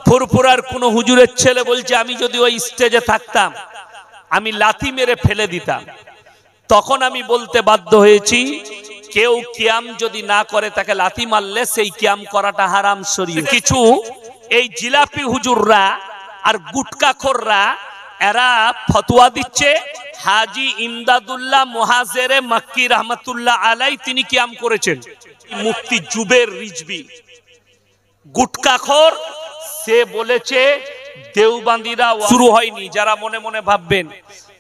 ফুরফুরার কোন হুজুরের ছেলে বলছে আমি যদি ওই স্টেজে থাকতাম আমি লাথি মেরে ফেলে দিতাম। তখন আমি বলতে বাধ্য হয়েছি কেউ কিয়াম যদি না করে তাকে লাথি মারলে সেই কিয়াম করাটা হারাম শরীয়ত। কিছু এই জিলাপি হুজুররা আর গুটকাখোররা এরা ফতোয়া দিচ্ছে হাজী ইমদাদুল্লাহ মুহাজিরে মক্কি রহমাতুল্লাহ আলাই তিনি কিয়াম করেছেন। মুফতি জুবের রিজভী গুটকাখোর, সে বলেছে দেওবন্দিরা শুরু হয়নি। যারা মনে মনে ভাববেন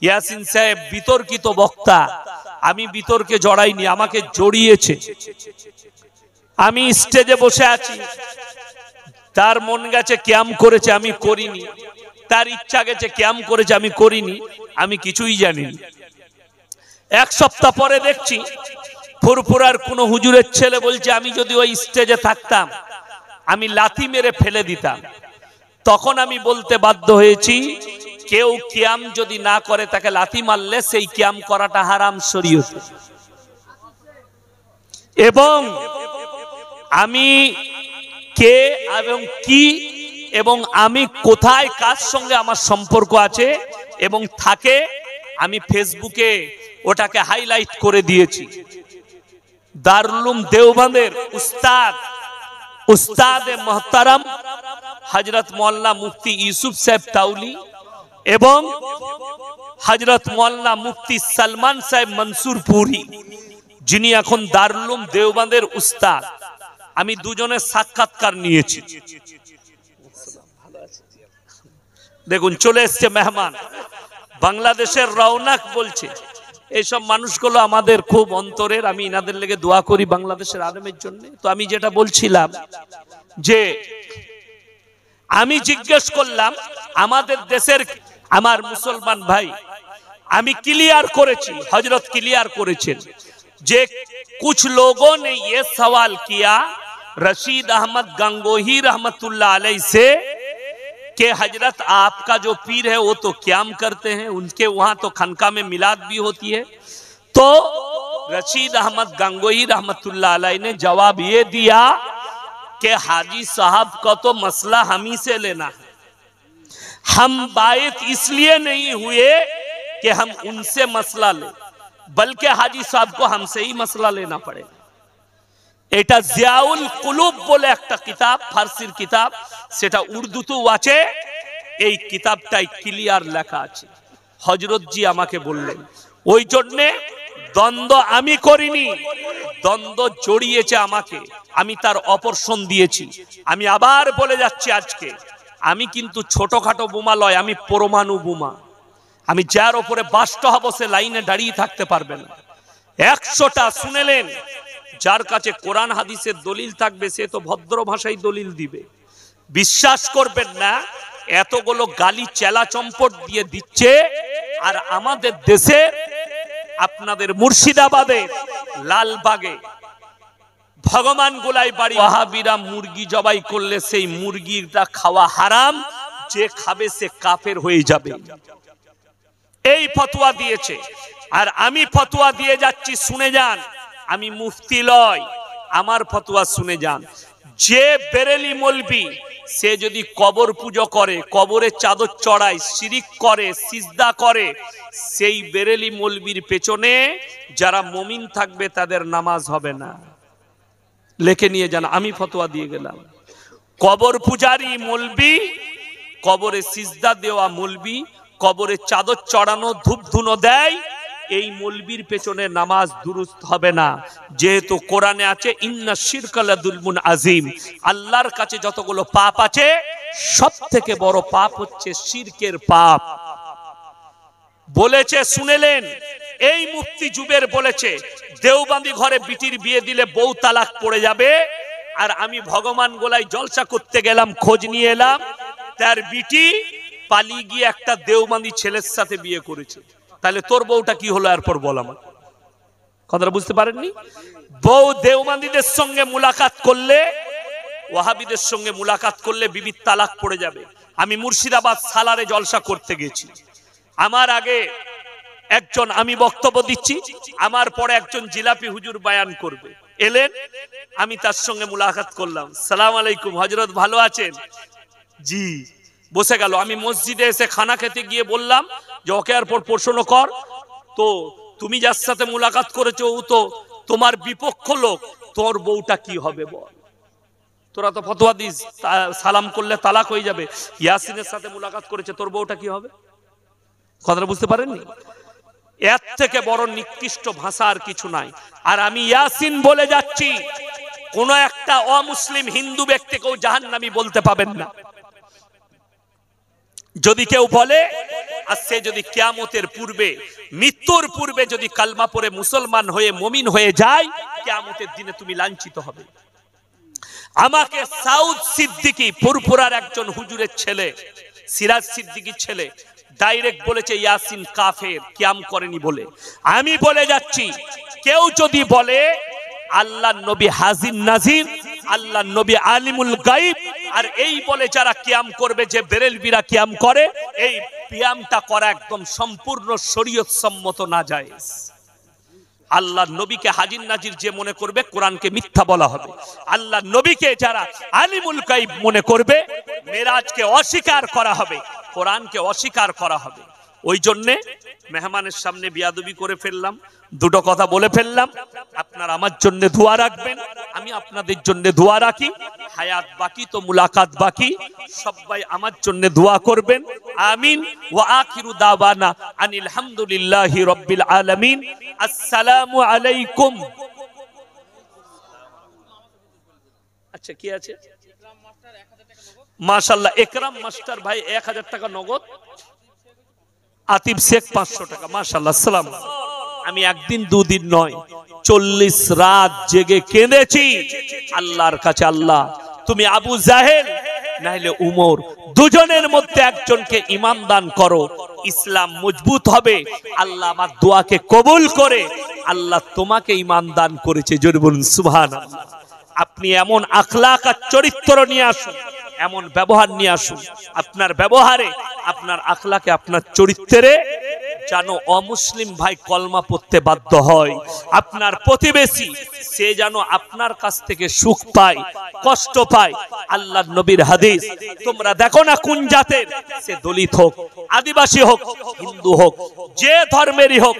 ইয়াসিন সাহেব বিতর্কিত বক্তা, আমি বিতর্কে জড়াইনি, আমাকে জড়িয়েছে। আমি স্টেজে বসে আছি, তার মন গেছে কিয়াম করেছে, আমি করিনি। তার ইচ্ছা গেছে কিয়াম করেছে, আমি করিনি, আমি কিছুই জানিনি। এক সপ্তাহ পরে দেখছি ফুরফুরার কোন হুজুরের ছেলে বলছে আমি যদি ওই স্টেজে থাকতাম আমি লাথি মেরে ফেলে দিতাম। তখন আমি বলতে বাধ্য হয়েছি কেউ কিয়াম যদি না করে তাকে লাথি মারলে সেই কিয়াম করাটা হারাম শরীয়ত। এবং আমি কে এবং কি এবং আমি কোথায় কার সঙ্গে আমার সম্পর্ক আছে এবং থাকে আমি ফেসবুকে ওটাকে হাইলাইট করে দিয়েছি। দারুল উলুম দেওবন্দের উস্তাদ মোহতারাম হযরত মাওলানা মুফতি ইউসুফ সাহেব তাউলি এবং হযরত মাওলানা মুফতি সালমান সাহেব মনসুরপুরি, যিনি এখন দারুল উলুম দেওবন্দের উস্তাদ, আমি দুজনের সাক্ষাৎকার নিয়েছি। দেখুন চলে এসছে মেহমান, বাংলাদেশের রওনাক বলছে। এইসব মানুষগুলো আমাদের খুব অন্তরের, আমি ইনাদের লেগে দোয়া করি বাংলাদেশের আলেমের জন্য। তো আমি যেটা বলছিলাম যে আমি জিজ্ঞেস করলাম আমাদের দেশের আমার মুসলমান ভাই, আমি ক্লিয়ার করেছি, হযরত ক্লিয়ার করেছেন যে कुछ लोगों ने ये सवाल किया रशीद अहमद गंगोही रहमतुल्लाह अलैह से कि हजरत आपका जो पीर है वो तो क्याम करते हैं, उनके वहां तो खनका में मिलाद भी होती है। तो रशीद अहमद गंगोही रहमतुल्लाह अलैह ने जवाब ये दिया कि हाजी साहब का तो मसला हम ही से लेना है, हम बायत इसलिए नहीं हुए कि हम उनसे मसला ले, बल्कि हाजी साहब को हमसे ही मसला लेना पड़ेगा। এটা জিয়াউল কুলুব বলে একটা কিতাব, ফারসির কিতাব, সেটা উর্দুতেও আছে। এই কিতাবটাই ক্লিয়ার লেখা আছে। হযরত জি আমাকে বললেন, ওই জন্য দ্বন্দ্ব আমি করিনি, দ্বন্দ্ব জড়িয়েছে আমাকে, আমি তার অপরশন দিয়েছি। আমি আবার বলে যাচ্ছি আজকে, আমি কিন্তু ছোটখাটো বোমা লয়, আমি পরমাণু বোমা। আমি যার উপরে বাস্ট হব সে লাইনে দাঁড়িয়ে থাকতে পারবে না। 100টা শুনেলেন, যার কাছে কোরআন হাদিসের দলিল থাকবে সে তো ভদ্র ভাষায় দলিল দিবে। বিশ্বাস করবেন না, এতগুলো গালি চেলা চম্পট দিয়ে দিচ্ছে। আর আমাদের দেশে আপনাদের মুর্শিদাবাদে লালবাগে ভগবান গোলাই বাড়ি ওয়াহাবিরা মুরগি জবাই করলে সেই মুরগিটা খাওয়া হারাম, যে খাবে সে কাফের হয়ে যাবে, এই ফতোয়া দিয়েছে। আর আমি ফতোয়া দিয়ে যাচ্ছি, শুনে যান, আমি মুফতি লয়, আমার ফতোয়া শুনে যান। যে বেরেলি মৌলবি সে যদি কবর পূজা করে, কবরে চাদর চড়ায়, শিরিক করে, সিজদা করে, সেই বেরেলি মৌলবির পেছনে যারা মুমিন থাকবে তাদের নামাজ হবে না। লিখে নিয়ে যান, আমি ফতোয়া দিয়ে গেলাম। কবর পূজারি মৌলবি, কবরে সিজদা দেওয়া মৌলবি, কবরে চাদর চড়ানো ধূপ ধুনো দেয়, এই মৌলবির পেছনে নামাজ দুরুস্ত হবে না। যেহেতু কোরআনে আছে ইন্না শিরকা লাযুলমুন আযীম, আল্লাহর কাছে যতগুলো পাপ আছে সবথেকে বড় পাপ হচ্ছে শিরকের পাপ বলেছে। শুনেলেন, এই মুফতি জুবের বলেছে দেওবন্দি ঘরে বিটির বিয়ে দিলে বউ তালাক পড়ে যাবে। আর আমি ভগবান গোলায় জলসা করতে গেলাম, খোঁজ নিয়ে এলাম তার বিটি পালিয়ে গিয়ে একটা দেওবন্দি ছেলের সাথে বিয়ে করেছে। তাহলে তোর বউটা কি হলো? এরপর বল, আমার কথাটা বুঝতে পারেননি? বউ দেওবন্দিদের সঙ্গে মুলাকাত করলে, ওয়াহাবিদের সঙ্গে মুলাকাত করলে বিবির তালাক পড়ে যাবে। আমি মুর্শিদাবাদ সালারে জলসা করতে গেছি, আমার আগে একজন, আমি বক্তব্য দিচ্ছি, আমার পরে একজন জিলাপি হুজুর বয়ান করবে। এলেন, আমি তার সঙ্গে মুলাকাত করলাম। সালাম আলাইকুম হযরত, ভালো আছেন? জি। বসে গেল। আমি মসজিদে এসে খানা খেতে গিয়ে বললাম যে ওকে আর পর প্রশ্ন কর, তো তুমি যার সাথে মুলাকাত করেছো ও তো তোমার বিপক্ষ লোক, তোর বউটা কি হবে বল? তোরা তো ফতোয়া দিস সালাম করলে তালাক হয়ে যাবে, ইয়াসিনের সাথে মুলাকাত করেছে, তোর বউটা কি হবে? কথাটা বুঝতে পারেননি? এর থেকে বড় নিকৃষ্ট ভাষা আর কিছু নাই। আর আমি ইয়াসিন বলে যাচ্ছি, কোন একটা অমুসলিম হিন্দু ব্যক্তিকেও জাহান্নামী বলতে পাবেন না। যদি কেউ বলে, আর সে যদি কিয়ামতের পূর্বে, মৃত্যুর পূর্বে যদি কালমা পড়ে মুসলমান হয়ে মুমিন হয়ে যায়, কিয়ামতের দিনে তুমি লাঞ্ছিত হবে। আমাকে সাউদ সিদ্দিকী, ফুরফুরার একজন হুজুরের ছেলে, সিরাজ সিদ্দিকীর ছেলে, ডাইরেক্ট বলেছে ইয়াসিন কাফের, কিয়াম করেনি বলে। আমি বলে যাচ্ছি, কেউ যদি বলে আল্লাহর নবী হাজির নাজির, আল্লাহর নবী আলিমুল গায়ব, আর এই বলে যারা কিয়াম করবে, যে বেরেলবিরা কিয়াম করে, এই কিয়ামটা করা একদম সম্পূর্ণ শরীয়ত সম্মত না জায়েজ। আল্লাহর নবীকে হাজির নাজির যে মনে করবে, কোরআনকে মিথ্যা বলা হবে। আল্লাহর নবীকে যারা আলিমুল গায়ব মনে করবে, মেরাজকে অস্বীকার করা হবে, কোরআনকে অস্বীকার করা হবে। ওই জন্যে মেহমানের সামনে বিয়াদবি করে ফেললাম, দুটো কথা বলে ফেললাম। আপনারা আমার জন্য দোয়া রাখবেন, আমি আপনাদের জন্য দোয়া রাখি। হায়াত বাকি তো মুলাকাত বাকি, সবাই আমার জন্য দোয়া করবেন। আমিন। ওয়া আখিরু দাওয়ানা আনিল হামদুলিল্লাহি রাব্বিল আলামিন। আসসালামু আলাইকুম। আচ্ছা, কি আছে? মাশাআল্লাহ, একরাম মাস্টার ভাই 1000 টাকা নগদ, আতিফ শেখ 500 টাকা। মাশাআল্লাহ। সালাম। আমি একদিন দুদিন নয়, 40 রাত জেগে কেঁদেছি আল্লাহর কাছে, আল্লাহ তুমি আবু জাহেল নাইলে উমর, দুজনের মধ্যে একজনকে ইমাম দান করো, ইসলাম মজবুত হবে। আল্লাহ আমার দোয়াকে কবুল করে আল্লাহ তোমাকে ইমাম দান করেছে। জোরে বলুন সুবহানাল্লাহ। আপনি এমন আখলাক আর চরিত্র নিয়ে আসুন, এমন ব্যবহার নিয়ে আসুন, আপনার ব্যবহারে, আপনার আখলাকে, আপনার চরিত্রে যেন অমুসলিম ভাই কলমা পড়তে বাধ্য হয়। আপনার প্রতিবেশী সে যেন আপনার কাছ থেকে সুখ পায়, কষ্ট পায়। আল্লাহর নবীর হাদিস, তোমরা দেখো না কোন জাতের, সে দলিত হোক, আদিবাসী হোক, হিন্দু হোক, যে ধর্মেরই হোক,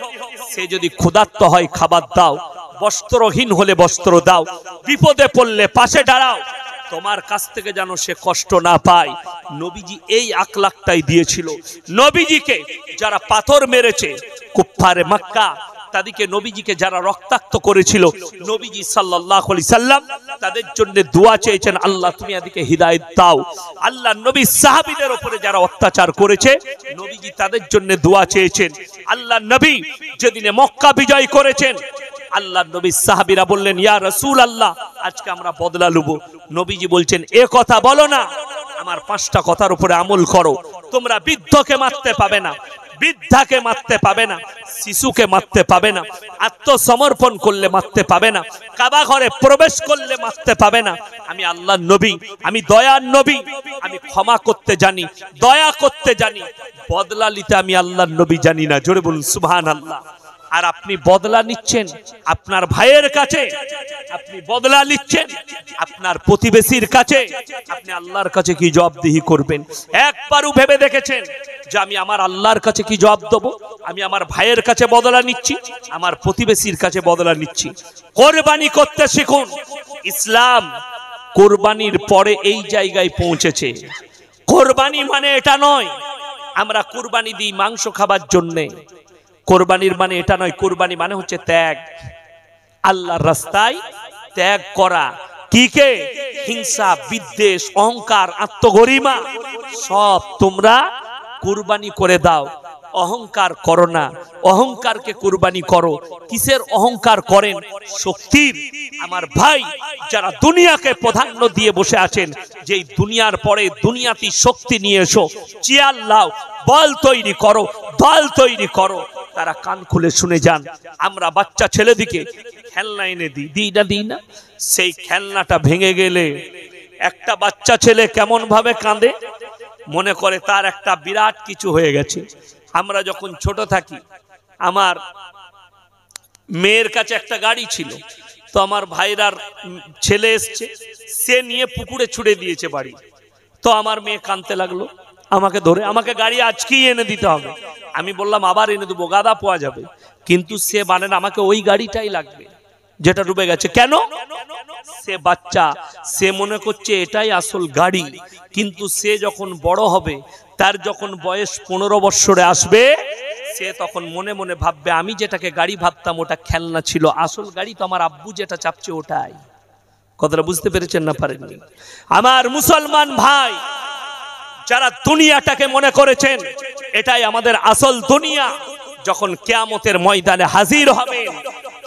সে যদি ক্ষুধার্ত হয় খাবার দাও, বস্ত্রহীন হলে বস্ত্র দাও, বিপদে পড়লে পাশে দাঁড়াও, তোমার কাছ থেকে যেন সে কষ্ট না পায়। নবীজি এই আখলাকটাই দিয়েছিল। নবীজিকে যারা পাথর মেরেছে, কুফফারে মক্কা, তাদেরকে নবীজিকে যারা রক্তাক্ত করেছিল, নবীজি সাল্লাল্লাহু আলাইহি সাল্লাম তাদের জন্য দোয়া চেয়েছেন, আল্লাহ তুমি এদিকে হিদায়াত দাও। আল্লাহ নবী সাহাবীদের উপরে যারা অত্যাচার করেছে, নবীজি তাদের জন্য দোয়া চেয়েছেন। আল্লাহ নবী যেদিনে মক্কা বিজয় করেছেন, আল্লাহ নবী সাহাবীরা বললেন, ইয়া রাসূলুল্লাহ আজকে আমরা বদলা লব। নবীজি বলছেন, এ কথা বলো না, আমার 5টা কথার উপরে আমল করো। তোমরা বৃদ্ধকে মারতে পাবে না, বৃদ্ধাকে মারতে পাবে না, শিশুকে মারতে পাবে না, আত্মসমর্পণ করলে মারতে পাবে না, কাবা ঘরে প্রবেশ করলে মারতে পাবে না। আমি আল্লাহর নবী, আমি দয়ার নবী, আমি ক্ষমা করতে জানি, দয়া করতে জানি, বদলা নিতে আমি আল্লাহর নবী জানি না। জোরে বলুন সুবহানাল্লাহ। আর আপনি বদলা নিচ্ছেন আপনার ভাইয়ের কাছে, আপনি বদলা নিচ্ছেন আপনার প্রতিবেশীর কাছে, আপনি আল্লাহর কাছে কি জবাবদিহি করবেন? একবারও ভেবে দেখেছেন যে আমি আমার আল্লাহর কাছে কি জবাব দেব? আমি আমার ভাইয়ের কাছে বদলা নিচ্ছি, আমার প্রতিবেশীর কাছে বদলা নিচ্ছি। কোরবানি করতে শিখুন। ইসলাম কোরবানির পরে এই জায়গায় পৌঁছেছে। কোরবানি মানে এটা নয় আমরা কোরবানি দিই মাংস খাবার জন্যে। কোরবানির মানে এটা নয়। কোরবানি মানে হচ্ছে ত্যাগ, আল্লাহর রাস্তায় ত্যাগ করা। কি কে? হিংসা, বিদ্বেষ, অহংকার, আত্মগরিমা সব তোমরা কুরবানি করে দাও। অহংকার করো না, অহংকারকে কুরবানি করো। কিসের অহংকার করেন? শক্তির। আমার ভাই যারা দুনিয়াকে প্রাধান্য দিয়ে বসে আছেন, যে দুনিয়ার পরে দুনিয়াতি শক্তি নিয়ে এসো, চেয়ার লাও, বল তৈরি করো, দল তৈরি করো, তারা কান খুলে শুনে যান। আমরা বাচ্চা ছেলেদিকে খেলনা এনে দিই না? সেই খেলনাটা ভেঙে গেলে একটা বাচ্চা ছেলে কেমন ভাবে কাঁদে, মনে করে তার একটা বিরাট কিছু হয়ে গেছে। আমরা যখন ছোট থাকি, আমার মেয়ের কাছে একটা গাড়ি ছিল, তো আমার ভাইরার ছেলে এসছে, সে নিয়ে পুকুরে ছুড়ে দিয়েছে বাড়ি। তো আমার মেয়ে কাঁদতে লাগলো, আমাকে ধরে, আমাকে গাড়ি আজকেই এনে দিতে হবে। আমি বললাম আবার এনে দেবো, গাদা পাওয়া যাবে। কিন্তু সে মানে না, আমাকে ওই গাড়িটাই লাগবে যেটা ডুবে গেছে। কেন? সে বাচ্চা, সে মনে করছে এটাই আসল গাড়ি। কিন্তু সে যখন বড় হবে, তার যখন বয়স 15 বৎসরে আসবে, সে তখন মনে মনে ভাববে আমি যেটাকে গাড়ি ভাবতাম ওটা খেলনা ছিল, আসল গাড়ি তো আমার আব্বু যেটা চাপছে ওটাই। কথাটা বুঝতে পেরেছেন না পারেননি? আমার মুসলমান ভাই, যারা দুনিয়াটাকে মনে করেছেন এটাই আমাদের আসল দুনিয়া, যখন কিয়ামতের ময়দানে হাজির হবে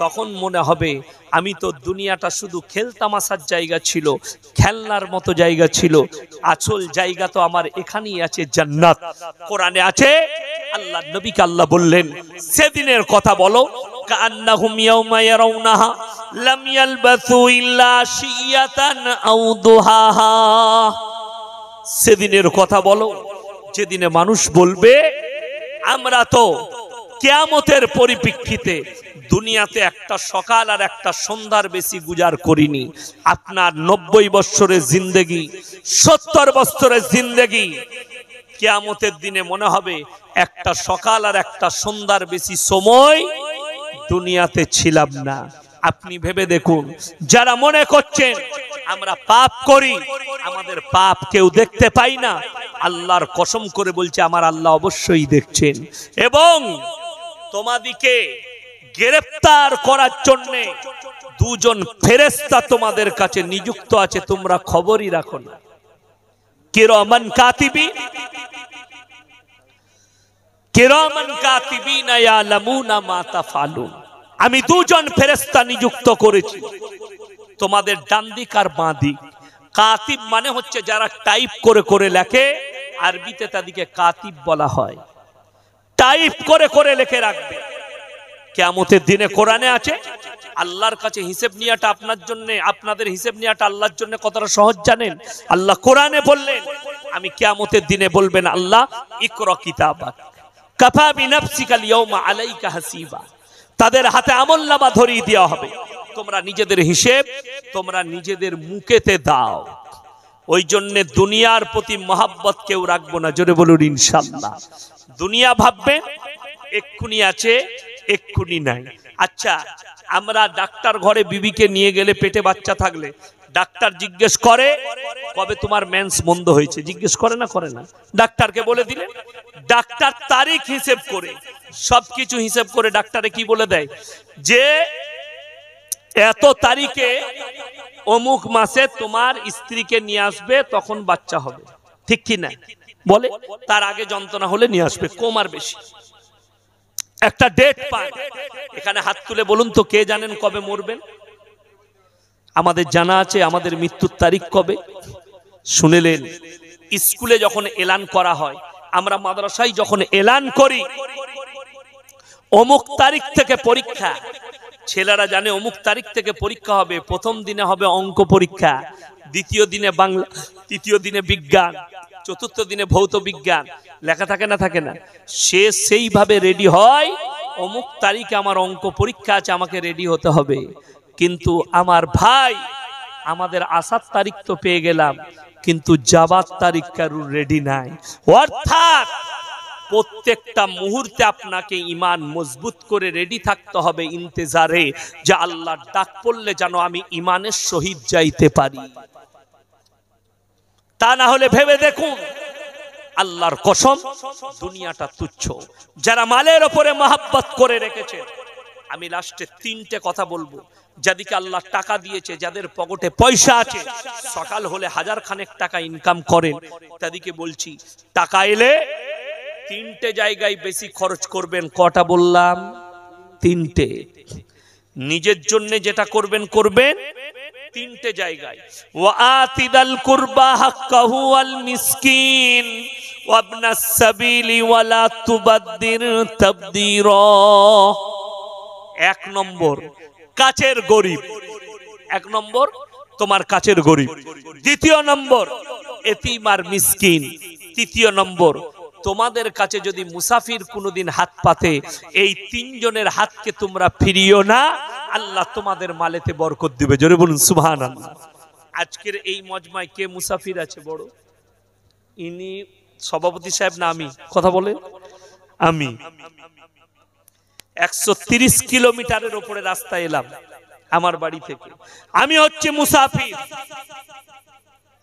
তখন মনে হবে আমি তো দুনিয়াটা শুধু খেলতামাশার জায়গা ছিল, খেলনার মতো জায়গা ছিল, আসল জায়গা তো আমার এখানেই আছে, জান্নাত। কোরআনে আছে, আল্লাহ নবীকে আল্লাহ বললেন সেদিনের কথা বলো, কান্নাহুম ইয়াউমা ইয়ারাউনাহা লাম ইয়ালবাসু ইল্লা শিয়াতান আও দুহাহা। সেদিনের কথা বলো যেদিনে মানুষ বলবে আমরা তো কিয়ামতের পরিপ্রেক্ষিতে দুনিয়াতে একটা সকাল আর একটা সন্ধ্যার বেশি গুজার করিনি। আপনার 90 বছরের জিন্দেগি, 70 বছরের জিন্দেগি, কিয়ামতের দিনে মনে হবে একটা সকাল আর একটা সন্ধ্যার বেশি সময় দুনিয়াতে ছিলাম না। আপনি ভেবে দেখুন, যারা মনে করছেন আমরা পাপ করি, আমাদের পাপ কেউ দেখতে পাই না, আল্লাহর কসম করে বলছে আমার আল্লাহ অবশ্যই দেখছেন। এবং তোমাদিকে গ্রেফতার করার জন্য 2 জন ফেরেশতা তোমাদের কাছে নিযুক্ত আছে, তোমরা খবরই রাখো না। কিরামান কাতিবিন, কিরামান কাতিবিনা ইয়ালামুনা মা তাফআলুন। আমি 2 জন ফেরেশতা নিযুক্ত করেছি তোমাদের ডান দিক আর বাঁ দিক। কাতিব মানে হচ্ছে যারা টাইপ করে করে লেখে, আরবিতে তাদেরকে কাতিব বলা হয়। টাইপ করে করে লিখে রাখবে। কিয়ামতের দিনে কোরআনে আছে, আল্লাহর কাছে হিসাব নেওয়াটা আপনার জন্য, আপনাদের হিসাব নেওয়াটা আল্লাহর জন্য কতটা সহজ জানেন? আল্লাহ কোরআনে বললেন আমি কিয়ামতের দিনে বলবেন আল্লাহ ইকরা কিতাবাক কাফা বিনাফসিকাল ইয়াউমা আলাইকা হাসিবা। তাদের হাতে আমলনামা ধরিয়ে দেওয়া হবে, তোমরা নিজেদের হিসেব তোমরা নিজেদের মুখেতে দাও। ওই জন্য দুনিয়ার প্রতি মহাব্বত কেউ রাখবো না, জোরে বলুন ইনশাআল্লাহ। দুনিয়া ভাববে এক্ষুনি আছে এক্ষুনি নাই। আচ্ছা, আমরা ডাক্তার ঘরে বিবিকে নিয়ে গেলে পেটে বাচ্চা থাকলে ডাক্তার জিজ্ঞেস করে কবে তোমার মেন্স বন্ধ হয়েছে, জিজ্ঞেস করে না? করে না? ডাক্তারকে বলে দিলেন, ডাক্তার তারিখ হিসেব করে সবকিছু হিসেব করে ডাক্তারে কি বলে দেয় যে এত তারিখে অমুক মাসে তোমার স্ত্রীকে নিয়ে আসবে, তখন বাচ্চা হবে, ঠিক কি না? বলে তার আগে যন্ত্রণা হলে নিয়ে আসবে, কম আর বেশি একটা ডেট পায়। এখানে হাত তুলে বলুন তো কে জানেন কবে মরবেন? আমাদের জানা আছে আমাদের মৃত্যুর তারিখ কবে? শুনেলেন, স্কুলে যখন এলান করা হয়, আমরা মাদ্রাসায় যখন এলান করি অমুক তারিখ থেকে পরীক্ষা, ছেলেরা জানে অমুক তারিখ থেকে পরীক্ষা হবে। প্রথম দিনে হবে অঙ্ক পরীক্ষা, দ্বিতীয় দিনে বাংলা, তৃতীয় দিনে বিজ্ঞান, চতুর্থ দিনে ভৌত বিজ্ঞান। লেখা থাকে না? থাকে না? সে সেইভাবে রেডি হয়, অমুক তারিখে আমার অঙ্ক পরীক্ষা আছে, আমাকে রেডি হতে হবে। কিন্তু আমার ভাই, আমাদের আসার তারিখ তো পেয়ে গেলাম, কিন্তু যাবার তারিখ কারুর রেডি নাই। অর্থাৎ প্রত্যেকটা মুহূর্তে আপনাকে ঈমান মজবুত করে রেডি থাকতে হবে ইন্তজারে, যে আল্লাহর ডাক পড়লে যেন আমি ঈমানের সহিত যাইতে পারি। তা না হলে ভেবে দেখুন, আল্লাহর কসম দুনিয়াটা তুচ্ছ। যারা মালের উপরে মহাব্বত করে রেখেছে, আমি লাস্টে 3টে কথা বলবো। যাদেরকে আল্লাহ টাকা দিয়েছে, যাদের পকেটে পয়সা আছে, সকাল হলে 1000 খানেক টাকা ইনকাম করেন, তাদেরকে বলছি টাকা এলে 3টে জায়গায় বেশি খরচ করবেন। কটা বললাম? 3টে। নিজের জন্য যেটা করবেন করবেন 3টে জায়গায়। ওয়া আতিদাল কুরবা হাক্কাহু ওয়াল মিসকিন ওয়া ইবনাস সাবিলি ওয়া লা তুবাদদির তাবদীরা। 1 নম্বর কাছের গরিব, 1 নম্বর তোমার কাছের গরিব। 2 নম্বর এতিম আর মিসকিন। 3 নম্বর তোমাদের কাছে যদি মুসাফির কোনোদিন হাত পাতে, এই 3 জনের হাতকে তোমরা ফিরিও না, আল্লাহ তোমাদের মালেতে বরকত দিবে। জোরে বলুন সুবহানাল্লাহ। আজকের এই মজমায় কে মুসাফির আছে বড়? ইনি সভাপতি সাহেব না আমি? কথা বলে আমি 130 কিলোমিটারের উপরে রাস্তা এলাম আমার বাড়ি থেকে। আমি হচ্ছে মুসাফির।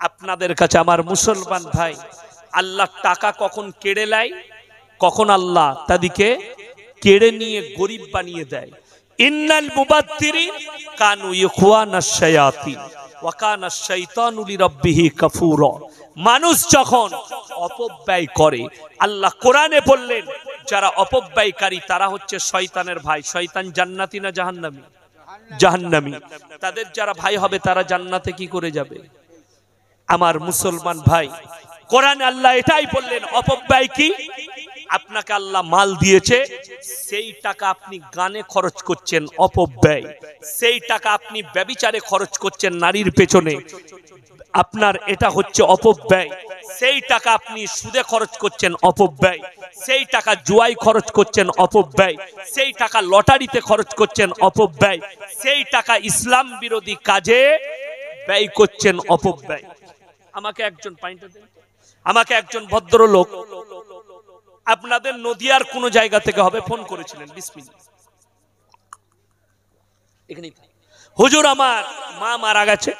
আপনাদের কাছে আমার মুসলমান ভাই, আল্লাহ টাকা কখন কেড়ে নেয়, কখন আল্লাহ তাদেরকে কেড়ে নিয়ে গরিব বানিয়ে দেয়। ইন্নাল মুবাদ্দিরিন কানু ইখওয়ানাশ শায়াতিন ওয়া কানাশ শাইতানু লিরাব্বিহি কাফুরা। মানুষ যখন অপব্যয় করে, আল্লাহ কোরআনে বললেন যারা অপব্যয়কারী তারা হচ্ছে শয়তানের ভাই। শয়তান জান্নাতি না জাহান্নামী? জাহান্নামী। তাদের যারা ভাই হবে তারা জান্নাতে কি করে যাবে? আমার মুসলমান ভাই, কোরআনে আল্লাহ এটাই বললেন অপব্যয় কি? আপনাকে আল্লাহ মাল দিয়েছে, সেই টাকা আপনি গানে খরচ করছেন, অপব্যয়। সেই টাকা আপনি ব্যভিচারে খরচ করছেন, নারীর পেছনে, আপনার এটা হচ্ছে অপব্যয়। সেই টাকা আপনি সুদে খরচ করছেন, অপব্যয়। সেই টাকা জুয়ায় খরচ করছেন, অপব্যয়। সেই টাকা লটারিতে খরচ করছেন, অপব্যয়। সেই টাকা ইসলাম বিরোধী কাজে ব্যয় করছেন, অপব্যয়। আমাকে একজন পয়েন্টে দেন, আমাকে একজন ভদ্রলোক আপনাদের নদিয়ার কোন জায়গা থেকে হবে ফোন করেছিলেন। বিসমিল্লাহ। এখানে হুজুর আমার মা মারা গেছে,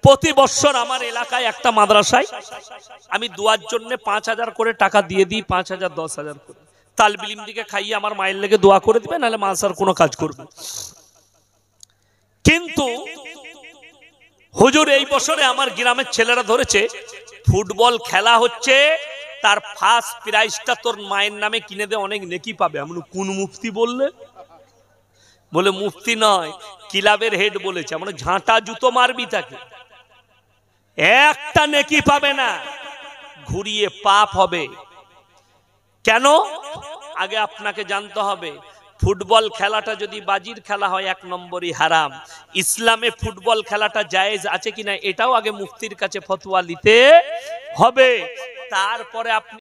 প্রতি বছর আমার এলাকায় একটা মাদ্রাসায় আমি দোয়ার জন্য 5000 করে টাকা দিয়ে দিই, 5000 10,000 করে। তালবিলিম দিকে খাইয়ে আমার মায়ের লেগে দোয়া করে দিবে, নাহলে মাসার কোনো কাজ করবে। কিন্তু হুজুর এই বছরে আমার গ্রামের ছেলেরা ধরেছে ফুটবল খেলা হচ্ছে, তার ফার্স্ট প্রাইজটা তোর মায়ের নামে কিনে দে, অনেক নেকি পাবে। আমি কোন মুফতি বললে? বলে মুফতি নয়, ক্লাবের হেড বলেছে। আমরা ঝাঁটা জুতো মারবি তাকে, একটা নেকি পাবে না, ঘুরিয়ে পাপ হবে। কেন? আগে আপনাকে জানতে হবে ফুটবল খেলাটা যদি বাজির খেলা হয় 1 নম্বরই হারাম। ইসলামে ফুটবল খেলাটা জায়েজ আছে কিনা এটাও আগে মুফতির কাছে ফতোয়া নিতে হবে, তারপরে আপনি